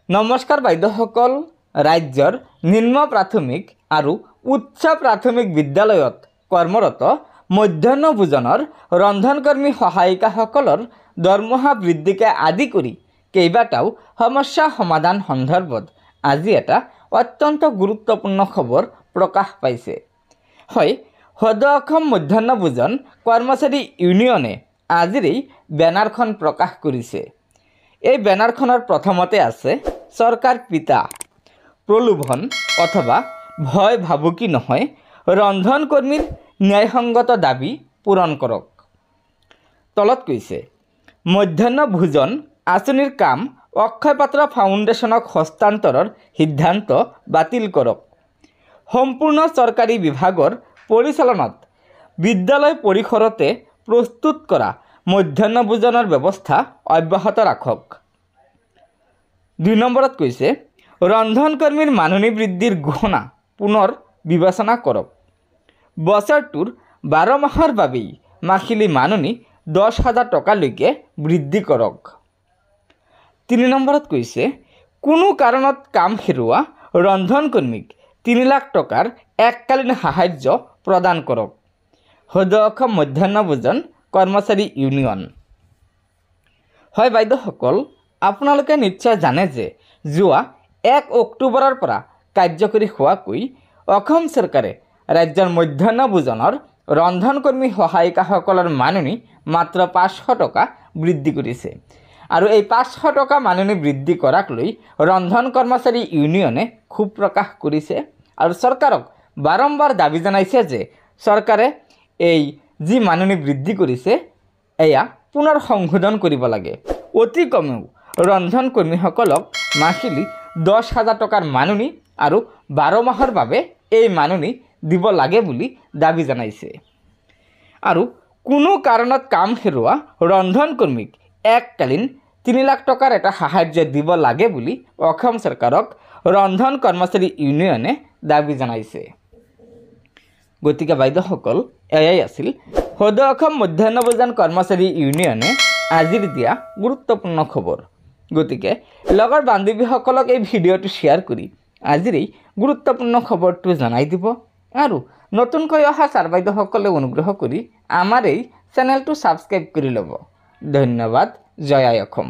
নমস্কাৰ বাইদেউসকল, ৰাজ্যৰ নিম্ন প্ৰাথমিক আৰু উচ্চ প্ৰাথমিক বিদ্যালয়ত কৰ্মৰত মধ্যাহ্ন ভোজনৰ ৰন্ধনকৰ্মী সহায়িকাসকলৰ দৰমহা বৃদ্ধিকে আদি কৰি কেইবাটাও সমস্যা সমাধান সন্দৰ্ভত আজি এটা অত্যন্ত গুৰুত্বপূৰ্ণ খবৰ প্ৰকাশ পাইছে। হয়, সদৌ অসম মধ্যাহ্ন ভোজন কৰ্মচাৰী ইউনিয়নে আজিৰ এই বেনাৰখন প্ৰকাশ কৰিছে। এই বেনাৰখনৰ প্ৰথমতে আছে চৰকাৰ পিতা, প্ৰলোভন অথবা ভয় ভাবুকি নহয়, ৰন্ধনকৰ্মীৰ ন্যায়সংগত দাবী পূৰণ কৰক। তলত কৈছে, মধ্যাহ্ন ভোজন আঁচনিৰ কাম অক্ষয় পাত্ৰ ফাউণ্ডেশ্যনক হস্তান্তৰৰ সিদ্ধান্ত বাতিল কৰক। সম্পূৰ্ণ চৰকাৰী বিভাগৰ পৰিচালনাত বিদ্যালয় পৰিসৰতে প্ৰস্তুত কৰা মধ্যাহ্ন ভোজনৰ ব্যৱস্থা অব্যাহত ৰাখক। 2 নম্বৰত কৈছে, ৰন্ধনকৰ্মীৰ মাননি বৃদ্ধিৰ ঘোষণা পুনৰ বিবেচনা কৰক। বছৰটোৰ 12 মাহৰ বাবেই মাহিলী মাননি 10,000 টকালৈকে বৃদ্ধি কৰক। 3 নম্বৰত কৈছে, কোনো কাৰণত কাম হেৰুওৱা ৰন্ধনকৰ্মীক 3 লাখ টকাৰ এককালীন সাহায্য প্ৰদান কৰক। সদৌ অসম মধ্যাহ্ন ভোজন কৰ্মচাৰী ইউনিয়ন। হয় বাইদেউসকল, আপোনালোকে নিশ্চয় জানে যে যোৱা 1 অক্টোবৰৰ পৰা কাৰ্যকৰী হোৱাকৈ অসম চৰকাৰে ৰাজ্যৰ মধ্যাহ্ন ভোজনৰ ৰন্ধনকৰ্মী সহায়িকাসকলৰ মাননি মাত্ৰ 500 টকা বৃদ্ধি কৰিছে। আৰু এই 500 টকা মাননি বৃদ্ধি কৰাক লৈ ৰন্ধন কৰ্মচাৰী ইউনিয়নে ক্ষোভ প্ৰকাশ কৰিছে আৰু চৰকাৰক বাৰম্বাৰ দাবী জনাইছে যে চৰকাৰে এই যি মাননি বৃদ্ধি কৰিছে এয়া পুনৰ সংশোধন কৰিব লাগে। অতি কমেও ৰন্ধনকৰ্মীসকলক মাহিলী 10,000 টকাৰ মাননি আৰু 12 মাহৰ বাবে এই মাননি দিব লাগে বুলি দাবী জনাইছে। আৰু কোনো কাৰণত কাম হেৰুওৱা ৰন্ধনকৰ্মীক এককালীন 3 লাখ টকাৰ এটা সাহায্য দিব লাগে বুলি অসম চৰকাৰক ৰন্ধন কৰ্মচাৰী ইউনিয়নে দাবী জনাইছে। গতিকে বাইদেউসকল, এয়াই আছিল সদৌ অসম মধ্যাহ্ন ভোজন কৰ্মচাৰী ইউনিয়নে আজিৰ দিয়া গুৰুত্বপূৰ্ণ খবৰ। গতিকে লগৰ বান্ধৱীসকলক এই ভিডিঅ'টো শ্বেয়াৰ কৰি আজিৰ এই গুৰুত্বপূৰ্ণ খবৰটো জনাই দিব আৰু নতুনকৈ অহা ছাৰ বাইদেউসকলে অনুগ্ৰহ কৰি আমাৰ এই চেনেলটো ছাবস্ক্ৰাইব কৰি ল'ব। ধন্যবাদ। জয় আই অসম।